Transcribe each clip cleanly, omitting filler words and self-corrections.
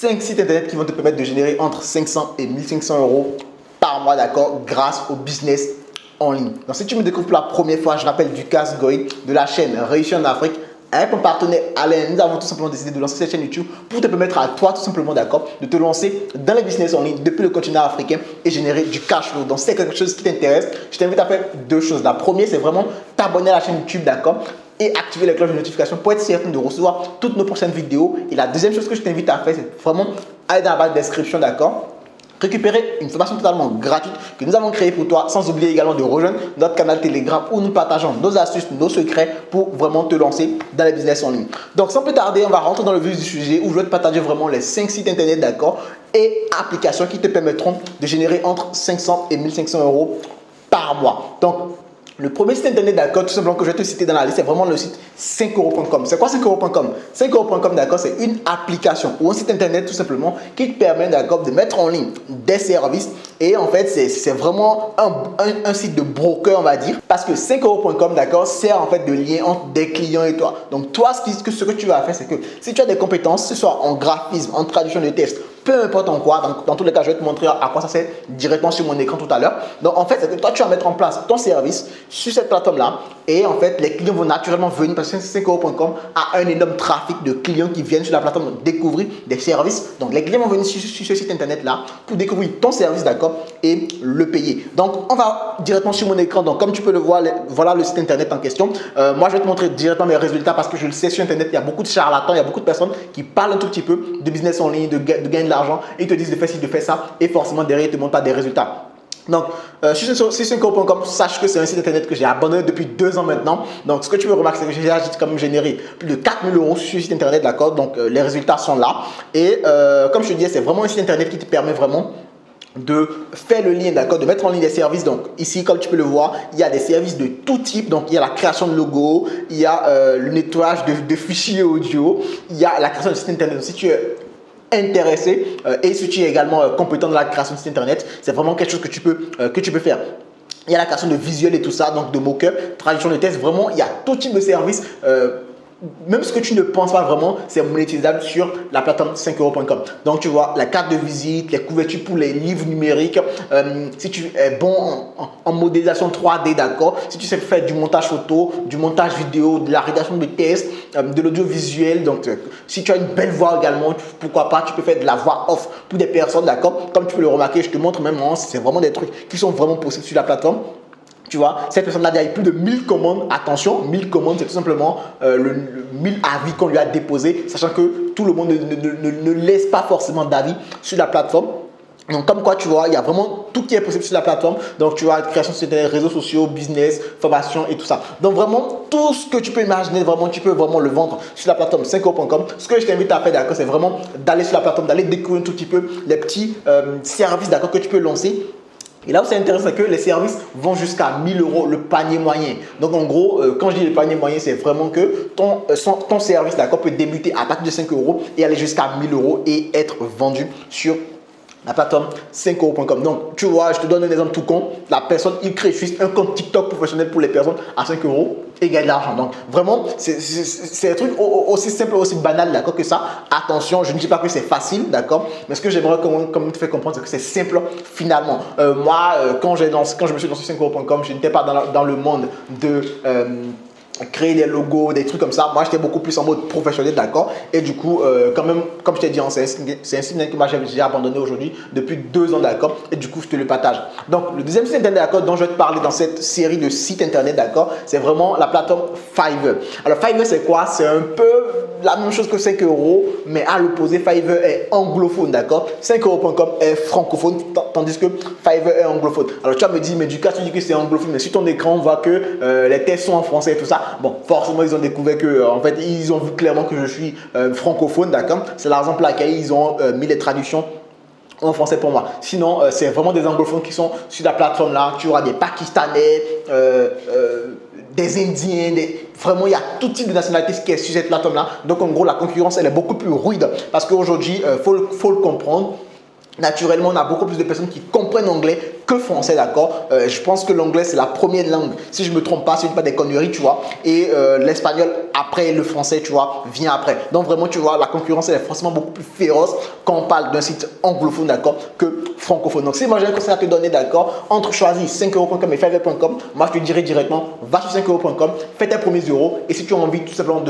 5 sites internet qui vont te permettre de générer entre 500 et 1500 euros par mois, d'accord, grâce au business en ligne. Donc, si tu me découvres pour la première fois, je rappelle Dukas Goy de la chaîne Réussir en Afrique. Avec mon partenaire Alain, nous avons tout simplement décidé de lancer cette chaîne YouTube pour te permettre à toi, tout simplement, d'accord, de te lancer dans le business en ligne depuis le continent africain et générer du cash flow. Donc, si c'est quelque chose qui t'intéresse, je t'invite à faire deux choses. La première, c'est vraiment t'abonner à la chaîne YouTube, d'accord, et activer la cloche de notification pour être certain de recevoir toutes nos prochaines vidéos. Et la deuxième chose que je t'invite à faire, c'est vraiment aller dans la barre de description, d'accord, récupérer une formation totalement gratuite que nous avons créée pour toi, sans oublier également de rejoindre notre canal Telegram où nous partageons nos astuces, nos secrets pour vraiment te lancer dans les business en ligne. Donc sans plus tarder, on va rentrer dans le vif du sujet où je vais te partager vraiment les 5 sites internet, d'accord, et applications qui te permettront de générer entre 500 et 1500 euros par mois. Donc le premier site internet, d'accord, tout simplement que je vais te citer dans la liste, c'est vraiment le site 5euros.com. C'est quoi 5euros.com? 5euros.com, d'accord, c'est une application ou un site internet tout simplement qui te permet, d'accord, de mettre en ligne des services. Et en fait, c'est vraiment un site de broker, on va dire, parce que 5euros.com, d'accord, sert en fait de lien entre des clients et toi. Donc toi, ce que tu vas faire, c'est que si tu as des compétences, que ce soit en graphisme, en traduction de texte, peu importe en quoi, dans tous les cas, je vais te montrer à quoi ça sert directement sur mon écran tout à l'heure. Donc, en fait, c'est que toi, tu vas mettre en place ton service sur cette plateforme-là et en fait, les clients vont naturellement venir parce que 5euros.com a un énorme trafic de clients qui viennent sur la plateforme découvrir des services. Donc, les clients vont venir sur ce site internet-là pour découvrir ton service, d'accord, et le payer. Donc, on va directement sur mon écran. Donc, comme tu peux le voir, voilà le site internet en question. Moi, je vais te montrer directement mes résultats parce que je le sais, sur internet, il y a beaucoup de charlatans, il y a beaucoup de personnes qui parlent un tout petit peu de business en ligne, de gagner de l'argent et ils te disent de faire ci, de faire ça et forcément derrière ils ne te montrent pas des résultats. Donc, sur 5euros.com, sache que c'est un site internet que j'ai abandonné depuis 2 ans maintenant. Donc, ce que tu peux remarquer, c'est que j'ai quand même généré plus de 4000 euros sur ce site internet, d'accord. Donc, les résultats sont là. Et comme je te disais, c'est vraiment un site internet qui te permet vraiment de faire le lien, d'accord, de mettre en ligne des services. Donc ici, comme tu peux le voir, il y a des services de tout type. Donc il y a la création de logo, il y a le nettoyage de fichiers audio, il y a la création de site internet. Donc, si tu es intéressé et si tu es également compétent dans la création de site internet, c'est vraiment quelque chose que tu peux faire. Il y a la création de visuels et tout ça, donc de mock-up, traduction de texte. Vraiment, il y a tout type de services. Même ce que tu ne penses pas vraiment, c'est monétisable sur la plateforme 5euros.com. Donc, tu vois, la carte de visite, les couvertures pour les livres numériques. Si tu es bon en modélisation 3D, d'accord. Si tu sais faire du montage photo, du montage vidéo, de la rédaction de texte, de l'audiovisuel. Donc, si tu as une belle voix également, pourquoi pas, tu peux faire de la voix off pour des personnes, d'accord. Comme tu peux le remarquer, je te montre même, c'est vraiment des trucs qui sont vraiment possibles sur la plateforme. Tu vois, cette personne-là a plus de 1000 commandes. Attention, 1000 commandes, c'est tout simplement le 1000 avis qu'on lui a déposé, sachant que tout le monde ne laisse pas forcément d'avis sur la plateforme. Donc, comme quoi, tu vois, il y a vraiment tout qui est possible sur la plateforme. Donc, tu vois, création de réseaux sociaux, business, formation et tout ça. Donc, vraiment, tout ce que tu peux imaginer, vraiment, tu peux vraiment le vendre sur la plateforme 5euros.com. Ce que je t'invite à faire, d'accord, c'est vraiment d'aller sur la plateforme, d'aller découvrir un tout petit peu les petits services, d'accord, que tu peux lancer. Et là où c'est intéressant, c'est que les services vont jusqu'à 1000 euros le panier moyen. Donc en gros, quand je dis le panier moyen, c'est vraiment que ton service, d'accord, peut débuter à partir de 5 euros et aller jusqu'à 1000 euros et être vendu sur la plateforme 5euros.com. Donc tu vois, je te donne un exemple tout con. La personne, il crée juste un compte TikTok professionnel pour les personnes à 5 euros et gagne de l'argent. Donc vraiment, c'est un truc aussi simple, aussi banal, d'accord, que ça. Attention, je ne dis pas que c'est facile, d'accord, mais ce que j'aimerais comme te faire comprendre, c'est que c'est simple finalement. Moi, quand je me suis lancé sur 5euros.com, je n'étais pas dans le monde de créer des logos, des trucs comme ça. Moi, j'étais beaucoup plus en mode professionnel, d'accord. Et du coup, quand même, comme je t'ai dit, c'est un site que moi j'ai abandonné aujourd'hui depuis 2 ans, d'accord. Et du coup, je te le partage. Donc, le deuxième site internet, d'accord, dont je vais te parler dans cette série de sites internet, d'accord, c'est vraiment la plateforme Fiverr. Alors, Fiverr, c'est quoi? C'est un peu la même chose que 5 euros, mais à l'opposé, Fiverr est anglophone, d'accord. 5euros.com est francophone, tandis que Fiverr est anglophone. Alors, tu vas me dire, mais du cas, tu dis que c'est anglophone, mais sur ton écran, on voit que les textes sont en français et tout ça. Bon, forcément, ils ont découvert que, en fait, ils ont vu clairement que je suis francophone, d'accord. C'est la raison pour laquelle ils ont mis les traductions en français pour moi. Sinon, c'est vraiment des anglophones qui sont sur la plateforme là. Tu auras des Pakistanais, des Indiens, vraiment, il y a tout type de nationalité qui est sur cette plateforme là. Donc, en gros, la concurrence, elle est beaucoup plus rude parce qu'aujourd'hui, faut le comprendre. Naturellement, on a beaucoup plus de personnes qui comprennent l'anglais que français, d'accord. Je pense que l'anglais, c'est la première langue, si je ne me trompe pas, si je ne dis pas des conneries, tu vois. Et l'espagnol, après le français, tu vois, vient après. Donc vraiment, tu vois, la concurrence, elle est forcément beaucoup plus féroce quand on parle d'un site anglophone, d'accord, que francophone. Donc si moi j'ai un conseil à te donner, d'accord, entre choisir 5euros.com et Fiverr.com, moi je te dirais directement, va sur 5euros.com, fais tes premiers euros. Et si tu as envie tout simplement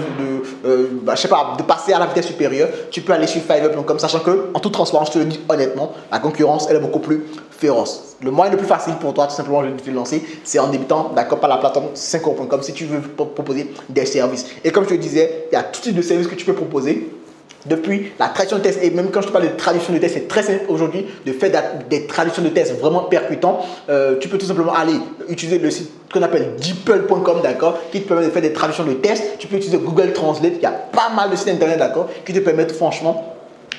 je sais pas, de passer à la vitesse supérieure, tu peux aller sur Fiverr.com, sachant que, en toute transparence, je te le dis honnêtement, la concurrence, elle est beaucoup plus féroce. Le moyen le plus facile pour toi, tout simplement, de te lancer, c'est en débutant, d'accord, par la plateforme 5euros.com si tu veux proposer des services. Et comme je te disais, il y a tout type de services que tu peux proposer. Depuis la traduction de tests, et même quand je te parle de traduction de tests, c'est très simple aujourd'hui de faire des traductions de tests vraiment percutants. Tu peux tout simplement aller utiliser le site qu'on appelle DeepL.com, d'accord, qui te permet de faire des traductions de tests. Tu peux utiliser Google Translate, il y a pas mal de sites internet, d'accord, qui te permettent franchement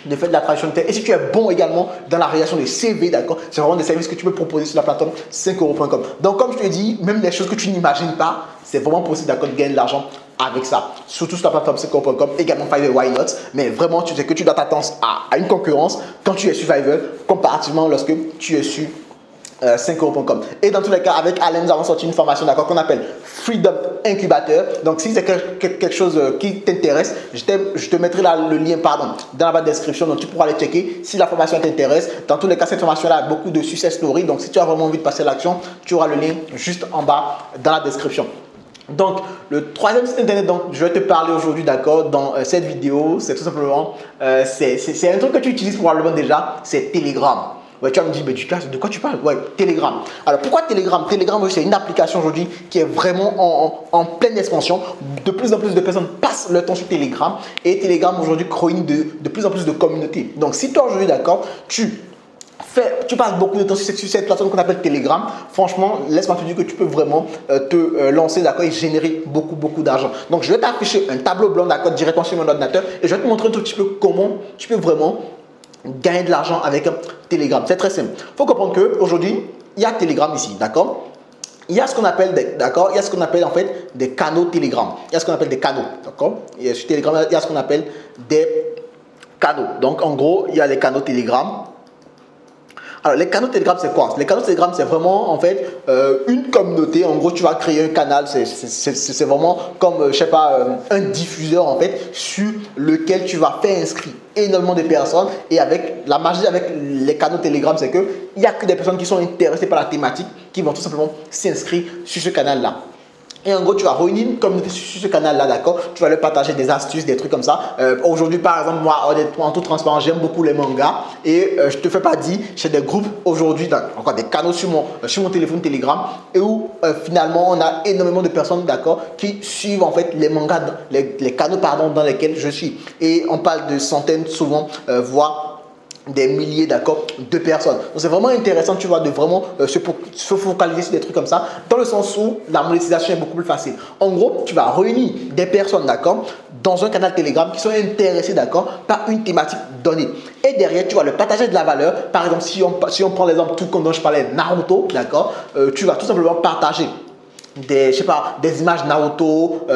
de faire de la traduction de tests. Et si tu es bon également dans la rédaction de CV, d'accord, c'est vraiment des services que tu peux proposer sur la plateforme 5euros.com. Donc comme je te dis, même les choses que tu n'imagines pas, c'est vraiment possible, d'accord, de gagner de l'argent avec ça. Surtout sur la plateforme 5euros.com, également Fiverr, why not. Mais vraiment, tu sais que tu dois t'attendre à une concurrence quand tu es sur Fiverr, comparativement lorsque tu es sur 5euros.com. Et dans tous les cas, avec Alain, nous avons sorti une formation, d'accord, qu'on appelle Freedom Incubateur. Donc si c'est quelque chose qui t'intéresse, je te mettrai là le lien, dans la barre de description. Donc tu pourras aller checker si la formation t'intéresse. Dans tous les cas, cette formation-là a beaucoup de success story. Donc si tu as vraiment envie de passer à l'action, tu auras le lien juste en bas dans la description. Donc, le troisième site internet dont je vais te parler aujourd'hui, d'accord, dans cette vidéo, c'est tout simplement, c'est un truc que tu utilises probablement déjà, c'est Telegram. Ouais, tu vas me dire, mais de quoi tu parles? Ouais, Telegram. Alors, pourquoi Telegram? Telegram, c'est une application aujourd'hui qui est vraiment en pleine expansion. De plus en plus de personnes passent leur temps sur Telegram. Et Telegram, aujourd'hui, crée de plus en plus de communautés. Donc, si toi, aujourd'hui, d'accord, tu passes beaucoup de temps sur cette plateforme qu'on appelle Telegram. Franchement, laisse-moi te dire que tu peux vraiment te lancer, d'accord, et générer beaucoup d'argent. Donc, je vais t'afficher un tableau blanc, d'accord, directement sur mon ordinateur et je vais te montrer un tout petit peu comment tu peux vraiment gagner de l'argent avec Telegram. C'est très simple. Il faut comprendre qu'aujourd'hui, il y a Telegram ici, d'accord. Il y a ce qu'on appelle, en fait des canaux Telegram. Il y a ce qu'on appelle des canaux, d'accord. Et sur Telegram, il y a ce qu'on appelle des canaux. Donc, en gros, il y a les canaux Telegram. Alors, les canaux Telegram, c'est quoi? Les canaux Telegram, c'est vraiment en fait une communauté. En gros, tu vas créer un canal. C'est vraiment comme, je sais pas, un diffuseur en fait sur lequel tu vas faire inscrire énormément de personnes. Et avec la magie avec les canaux Telegram, c'est qu'il n'y a que des personnes qui sont intéressées par la thématique qui vont tout simplement s'inscrire sur ce canal-là. Et en gros, tu vas réunir une communauté sur ce canal-là, d'accord. Tu vas leur partager des astuces, des trucs comme ça. Aujourd'hui, par exemple, moi, honnêtement, en toute transparence, j'aime beaucoup les mangas. Et je te fais pas dire, j'ai des groupes aujourd'hui, encore des canaux sur mon téléphone Telegram. Et où finalement, on a énormément de personnes, d'accord, qui suivent en fait les mangas, les canaux, dans lesquels je suis. Et on parle de centaines, souvent, voire des milliers, d'accord, de personnes. Donc c'est vraiment intéressant, tu vois, de vraiment se focaliser sur des trucs comme ça, dans le sens où la monétisation est beaucoup plus facile. En gros, tu vas réunir des personnes, d'accord, dans un canal Telegram qui sont intéressées, d'accord, par une thématique donnée. Et derrière, tu vas leur partager de la valeur. Par exemple, si on prend l'exemple tout comme dont je parlais, Naruto, d'accord, tu vas tout simplement partager des images Naruto,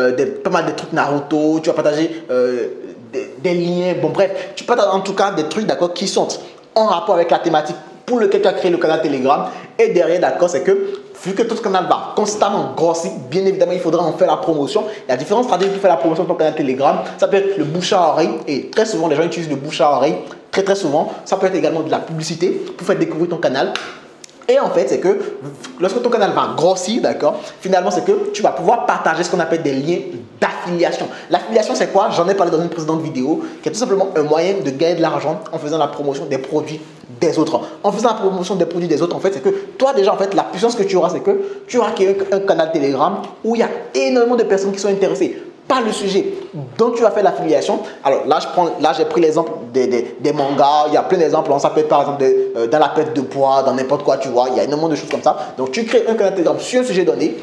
pas mal de trucs Naruto, tu vas partager des liens, bon bref, tu partages en tout cas des trucs, d'accord, qui sont en rapport avec la thématique pour lequel tu as créé le canal Telegram. Et derrière, d'accord, c'est que vu que ton canal va constamment grossir, bien évidemment, il faudra en faire la promotion. Il y a différentes stratégies pour faire la promotion de ton canal Telegram. Ça peut être le bouche à oreille, et très souvent, les gens utilisent le bouche à oreille, très souvent. Ça peut être également de la publicité pour faire découvrir ton canal. Et en fait, c'est que lorsque ton canal va grossir, d'accord, finalement, c'est que tu vas pouvoir partager ce qu'on appelle des liens d'affiliation. L'affiliation, c'est quoi? J'en ai parlé dans une précédente vidéo, qui est tout simplement un moyen de gagner de l'argent en faisant la promotion des produits des autres. En faisant la promotion des produits des autres, en fait, c'est que toi, déjà, en fait, la puissance que tu auras, c'est que tu auras créé un canal Telegram où il y a énormément de personnes qui sont intéressées par le sujet dont tu vas faire l'affiliation. Alors là, j'ai pris l'exemple des mangas. Il y a plein d'exemples. Ça peut être par exemple dans la perte de poids, dans n'importe quoi, tu vois. Il y a énormément de choses comme ça. Donc, tu crées un canal Telegram sur un sujet donné.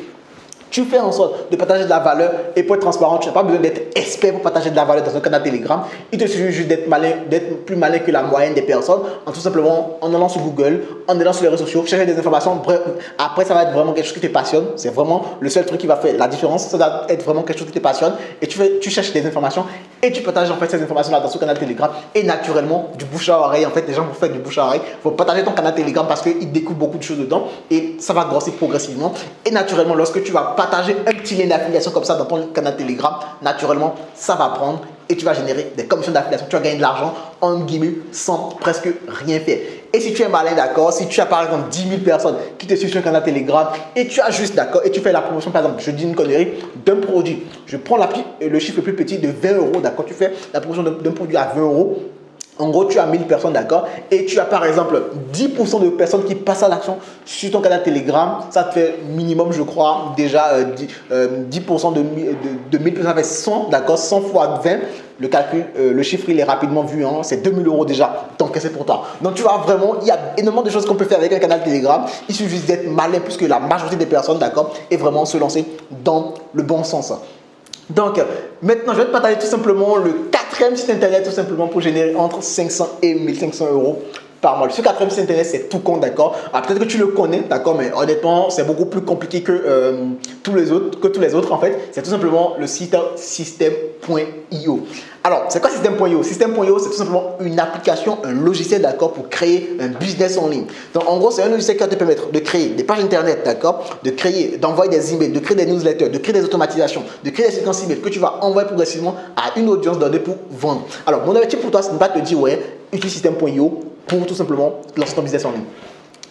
Tu fais en sorte de partager de la valeur et pour être transparent, tu n'as pas besoin d'être expert pour partager de la valeur dans un canal Telegram. Il te suffit juste d'être plus malin que la moyenne des personnes en tout simplement en allant sur Google, en allant sur les réseaux sociaux, chercher des informations. Bref, après, ça va être vraiment quelque chose qui te passionne. C'est vraiment le seul truc qui va faire la différence. Ça va être vraiment quelque chose qui te passionne et tu cherches des informations et tu partages en fait ces informations-là dans ce canal Telegram et naturellement du bouche à oreille. En fait, les gens vont faire du bouche à oreille. Il faut partager ton canal Telegram parce qu'ils découvrent beaucoup de choses dedans et ça va grossir progressivement. Et naturellement, lorsque tu vas partager un petit lien d'affiliation comme ça dans ton canal Telegram, naturellement, ça va prendre et tu vas générer des commissions d'affiliation. Tu vas gagner de l'argent en guillemets sans presque rien faire. Et si tu es malin, d'accord, si tu as par exemple 10 000 personnes qui te suivent sur un canal Telegram et tu as juste, d'accord, et tu fais la promotion, par exemple, je dis une connerie, d'un produit. Je prends le chiffre le plus petit de 20 euros, d'accord, tu fais la promotion d'un produit à 20 euros. En gros, tu as 1000 personnes, d'accord, et tu as par exemple 10% de personnes qui passent à l'action sur ton canal Telegram. Ça te fait minimum, je crois, déjà 10% de 1000 personnes, ça fait 100, d'accord, 100 fois 20. Le calcul, le chiffre, il est rapidement vu, hein, c'est 2000 euros déjà d'encaisser pour toi. Donc, tu vois vraiment, il y a énormément de choses qu'on peut faire avec un canal Telegram. Il suffit juste d'être malin plus que la majorité des personnes, d'accord, et vraiment se lancer dans le bon sens. Donc, maintenant, je vais te partager tout simplement le quatrième site internet, tout simplement pour générer entre 500 et 1500 euros par mois. Ce quatrième site internet, c'est tout compte, d'accord. Peut-être que tu le connais, d'accord, mais honnêtement, c'est beaucoup plus compliqué que tous les autres, en fait. C'est tout simplement le site System.io. Alors, c'est quoi System.io? System.io, c'est tout simplement une application, un logiciel, d'accord, pour créer un business en ligne. Donc, en gros, c'est un logiciel qui va te permettre de créer des pages internet, d'accord, d'envoyer des emails, de créer des newsletters, de créer des automatisations, de créer des séquences emails que tu vas envoyer progressivement à une audience donnée pour vendre. Alors, mon objectif pour toi, ce n'est pas de te dire, ouais, utilise System.io pour tout simplement lancer ton business en ligne.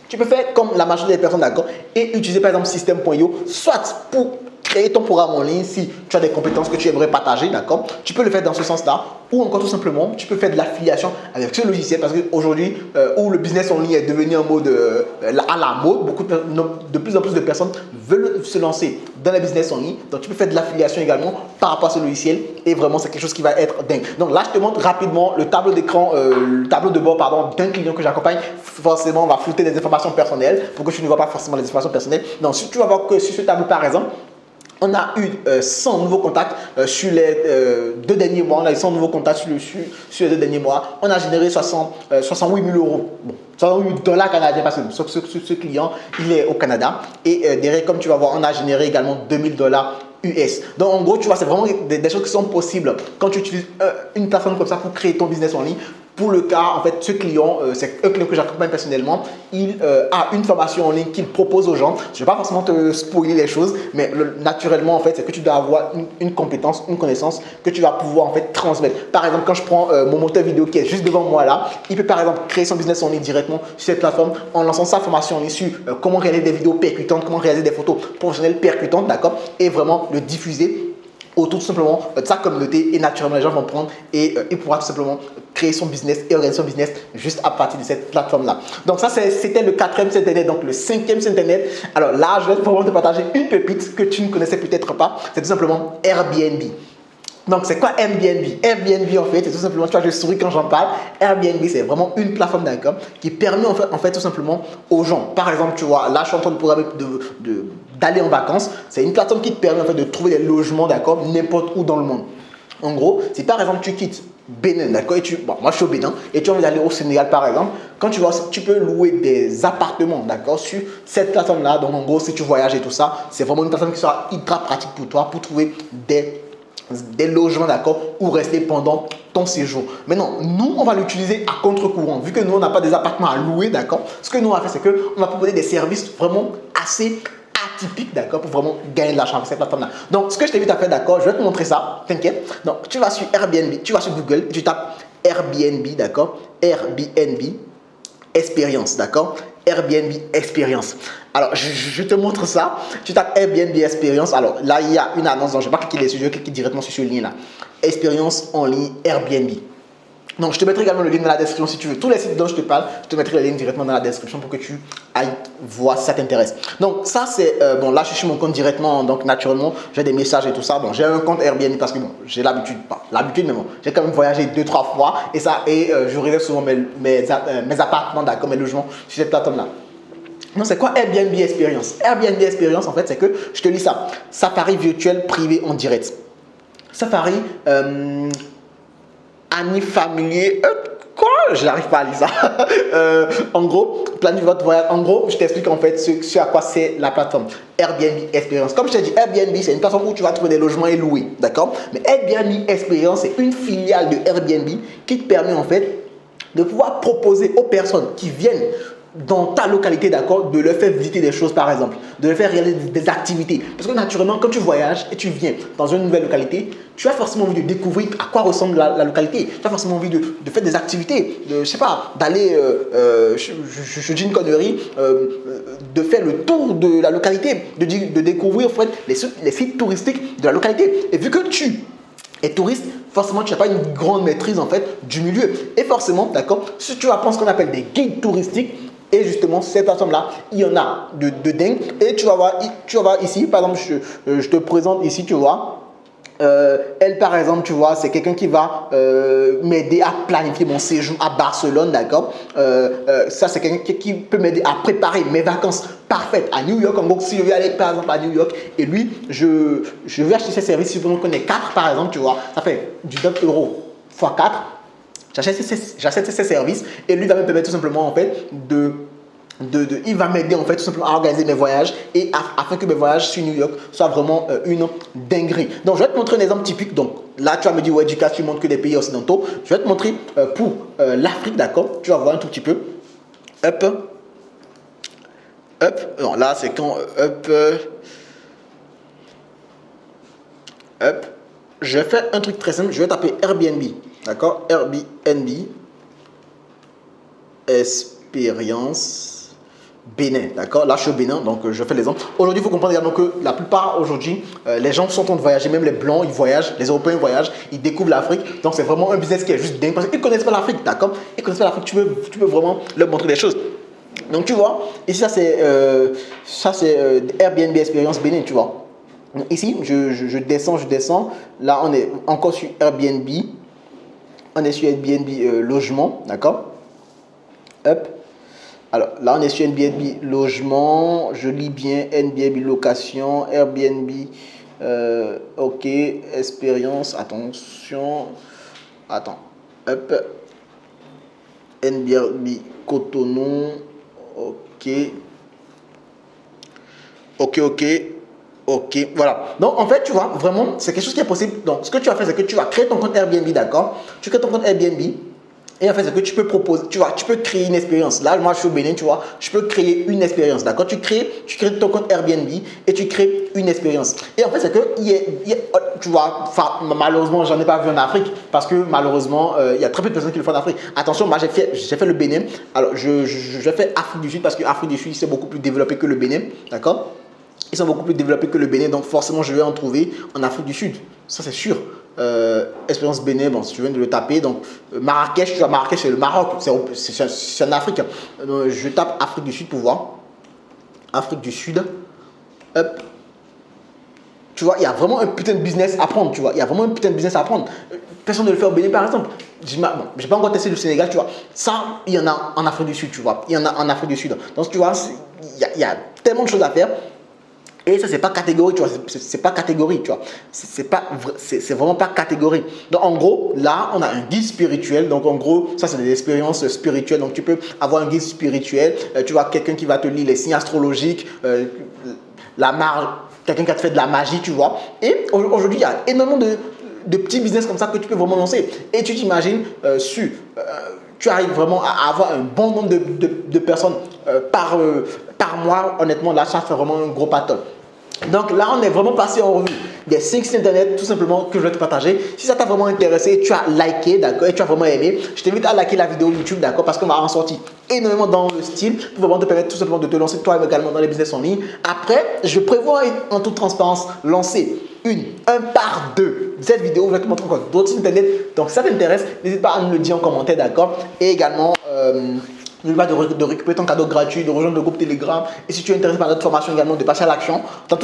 Tu peux faire comme la majorité des personnes, d'accord, et utiliser par exemple System.io, soit pour créer ton programme en ligne si tu as des compétences que tu aimerais partager, d'accord. Tu peux le faire dans ce sens-là, ou encore tout simplement, tu peux faire de l'affiliation avec ce logiciel parce qu'aujourd'hui, où le business en ligne est devenu un mode à la mode, de plus en plus de personnes veulent se lancer dans le business en ligne. Donc, tu peux faire de l'affiliation également par rapport à ce logiciel et vraiment, c'est quelque chose qui va être dingue. Donc là, je te montre rapidement le tableau d'écran, le tableau de bord, pardon, d'un client que j'accompagne. Forcément, on va flouter des informations personnelles pour que tu ne vois pas forcément les informations personnelles. Donc, si tu vas voir que sur ce tableau, par exemple, on a eu 100 nouveaux contacts sur les 2 derniers mois. On a eu 100 nouveaux contacts sur les 2 derniers mois. On a généré 68 000 euros. Bon, 68 dollars canadiens parce que ce client, il est au Canada. Et derrière, comme tu vas voir, on a généré également 2000 dollars US. Donc, en gros, tu vois, c'est vraiment des choses qui sont possibles quand tu utilises une plateforme comme ça pour créer ton business en ligne. Pour le cas, en fait, ce client, c'est un client que j'accompagne personnellement. Il a une formation en ligne qu'il propose aux gens. Je ne vais pas forcément te spoiler les choses, mais naturellement, en fait, c'est que tu dois avoir une compétence, une connaissance que tu vas pouvoir en fait transmettre. Par exemple, quand je prends mon monteur vidéo qui est juste devant moi là, il peut par exemple créer son business en ligne directement sur cette plateforme en lançant sa formation en ligne sur comment réaliser des vidéos percutantes, comment réaliser des photos professionnelles percutantes, d'accord, et vraiment le diffuser autour tout simplement de sa communauté et naturellement les gens vont prendre et il pourra tout simplement créer son business et organiser son business juste à partir de cette plateforme là. Donc ça c'était le quatrième site internet. Donc le cinquième site internet, alors là je vais vraiment te partager une pépite que tu ne connaissais peut-être pas, c'est tout simplement Airbnb. Donc, c'est quoi Airbnb? Airbnb, en fait, c'est tout simplement, tu vois, je souris quand j'en parle. Airbnb, c'est vraiment une plateforme, d'accord, qui permet, en fait, tout simplement aux gens. Par exemple, tu vois, là, je suis en train de programmer d'aller en vacances. C'est une plateforme qui te permet, en fait, de trouver des logements, d'accord, n'importe où dans le monde. En gros, si par exemple, tu quittes Bénin, d'accord, et bon, moi, je suis au Bénin, et tu as envie d'aller au Sénégal, par exemple, quand tu vas, tu peux louer des appartements, d'accord, sur cette plateforme-là. Donc, en gros, si tu voyages et tout ça, c'est vraiment une plateforme qui sera hyper pratique pour toi, pour trouver des logements, d'accord, où rester pendant ton séjour. Maintenant, nous, on va l'utiliser à contre-courant. Vu que nous, on n'a pas des appartements à louer, d'accord, ce que nous, on va faire, c'est qu'on va proposer des services vraiment assez atypiques, d'accord, pour vraiment gagner de l'argent avec cette plateforme-là. Donc, ce que je t'invite à faire, d'accord, je vais te montrer ça, t'inquiète. Donc, tu vas sur Airbnb, tu vas sur Google, tu tapes Airbnb, d'accord, Airbnb Expérience, d'accord, Airbnb Expérience. Alors, je te montre ça. Tu tapes Airbnb Expérience. Alors, là, il y a une annonce. Donc, je ne vais pas cliquer dessus. Je vais cliquer directement sur ce lien-là. Expérience en ligne Airbnb. Donc, je te mettrai également le lien dans la description si tu veux. Tous les sites dont je te parle, je te mettrai le lien directement dans la description pour que tu ailles voir si ça t'intéresse. Donc, ça, c'est... bon, là, je suis sur mon compte directement. Donc, naturellement, j'ai des messages et tout ça. Bon, j'ai un compte Airbnb parce que, bon, j'ai l'habitude. Pas l'habitude, mais bon, j'ai quand même voyagé 2-3 fois. Et je réserve souvent mes appartements, d'accord, mes logements sur cette plateforme-là. Non, c'est quoi Airbnb Experience? Airbnb Experience, en fait, c'est que, je te lis ça, Safari virtuel privé en direct. Safari, amis familiers, quoi? je n'arrive pas à lire ça. En gros, planifie votre voyage. En gros, je t'explique en fait ce à quoi c'est la plateforme Airbnb Experience. Comme je t'ai dit, Airbnb, c'est une plateforme où tu vas trouver des logements et louer. D'accord? Mais Airbnb Experience, c'est une filiale de Airbnb qui te permet en fait de pouvoir proposer aux personnes qui viennent dans ta localité, d'accord, de leur faire visiter des choses par exemple, de leur faire réaliser des activités. Parce que naturellement, quand tu voyages et tu viens dans une nouvelle localité, tu as forcément envie de découvrir à quoi ressemble la localité. Tu as forcément envie de faire des activités, je sais pas, d'aller, je dis une connerie, de faire le tour de la localité, de découvrir en fait, les sites touristiques de la localité. Et vu que tu es touriste, forcément, tu n'as pas une grande maîtrise en fait du milieu. Et forcément, d'accord, si tu vas prendre ce qu'on appelle des guides touristiques, et justement, cette plateforme-là, il y en a de dingue. Et tu vas voir ici, par exemple, je te présente ici, tu vois. Elle, par exemple, tu vois, c'est quelqu'un qui va m'aider à planifier mon séjour à Barcelone, d'accord. Ça, c'est quelqu'un qui peut m'aider à préparer mes vacances parfaites à New York. En gros, si je vais aller, par exemple, à New York, et lui, je vais acheter ses services, si on connaît 4, par exemple, tu vois, ça fait du 9 € x 4. J'achète ses services et lui va me permettre tout simplement en fait il va m'aider en fait tout simplement à organiser mes voyages et afin que mes voyages sur New York soient vraiment une dinguerie. Donc je vais te montrer un exemple typique. Donc là tu vas me dire ouais Ducasse, tu montres que des pays occidentaux. Je vais te montrer pour l'Afrique, d'accord. Tu vas voir un tout petit peu. Hop. Non, là c'est quand hop. Je vais faire un truc très simple. Je vais taper Airbnb. D'accord, Airbnb Experience Bénin. D'accord, là je suis au Bénin, donc je fais l'exemple. Aujourd'hui, il faut comprendre également que la plupart aujourd'hui, les gens sont en train de voyager, même les Blancs, ils voyagent, les Européens voyagent, ils découvrent l'Afrique. Donc c'est vraiment un business qui est juste dingue parce qu'ils ne connaissent pas l'Afrique. D'accord, ils ne connaissent pas l'Afrique, tu peux vraiment leur montrer des choses. Donc tu vois, ici ça c'est Airbnb Experience Bénin, tu vois. Donc, ici, je descends. Là, on est encore sur Airbnb. On est sur Airbnb logement, d'accord. Hop. Alors là, on est sur Airbnb logement. Je lis bien Airbnb location, Airbnb. Ok, expérience. Attention. Attends. Hop. Airbnb Cotonou. Ok. Ok, voilà. Donc, en fait, tu vois, vraiment, c'est quelque chose qui est possible. Donc, ce que tu vas faire, c'est que tu vas créer ton compte Airbnb, d'accord? Tu crées ton compte Airbnb. Et en fait, c'est que tu peux proposer, tu peux créer une expérience. Là, moi, je suis au Bénin, tu vois, je peux créer une expérience, d'accord? Tu crées ton compte Airbnb et tu crées une expérience. Et en fait, c'est que, tu vois, malheureusement, j'en ai pas vu en Afrique parce que malheureusement, il y a très peu de personnes qui le font en Afrique. Attention, moi, j'ai fait le Bénin. Alors, je fais Afrique du Sud parce que Afrique du Sud, c'est beaucoup plus développé que le Bénin, d'accord? Ils sont beaucoup plus développés que le Bénin, donc forcément je vais en trouver en Afrique du Sud, ça c'est sûr. Expérience Bénin, bon, si tu viens de le taper, donc Marrakech, tu vois, Marrakech c'est le Maroc, c'est en Afrique. Donc, je tape Afrique du Sud pour voir. Afrique du Sud, hop. Tu vois, il y a vraiment un putain de business à prendre, tu vois, il y a vraiment un putain de business à prendre. Personne ne le fait au Bénin par exemple. Bon, j'ai pas encore testé le Sénégal, tu vois. Ça, il y en a en Afrique du Sud, tu vois. Il y en a en Afrique du Sud. Donc tu vois, il y a tellement de choses à faire. Et ça, c'est pas catégorie, tu vois, c'est pas catégorie, tu vois, c'est vraiment pas catégorie. Donc, en gros, là, on a un guide spirituel. Donc, en gros, ça, c'est des expériences spirituelles. Donc, tu peux avoir un guide spirituel, tu vois, quelqu'un qui va te lire les signes astrologiques, quelqu'un qui va te faire de la magie, tu vois. Et aujourd'hui, il y a énormément de petits business comme ça que tu peux vraiment lancer. Et tu t'imagines, tu arrives vraiment à avoir un bon nombre de personnes par mois. Honnêtement, là, ça fait vraiment un gros pâteau. Donc là, on est vraiment passé en revue des 5 sites internet tout simplement que je vais te partager. Si ça t'a vraiment intéressé, tu as liké, d'accord, et tu as vraiment aimé, je t'invite à liker la vidéo YouTube, d'accord, parce qu'on va en sortir énormément dans le style pour vraiment te permettre tout simplement de te lancer toi également dans les business en ligne. Après, je prévois en toute transparence lancer un par deux de cette vidéo. Je vais te montrer encore d'autres sites internet. Donc si ça t'intéresse, n'hésite pas à me le dire en commentaire, d'accord. Et également, n'oublie pas de récupérer ton cadeau gratuit, de rejoindre le groupe Telegram. Et si tu es intéressé par notre formation également, de passer à l'action. Dans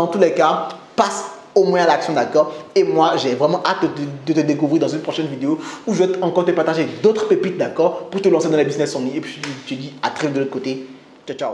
tous les cas, passe au moins à l'action, d'accord. Et moi, j'ai vraiment hâte de te découvrir dans une prochaine vidéo où je vais encore te partager d'autres pépites, d'accord, pour te lancer dans les business en ligne. Et puis, je te dis à très vite de l'autre côté. Ciao, ciao.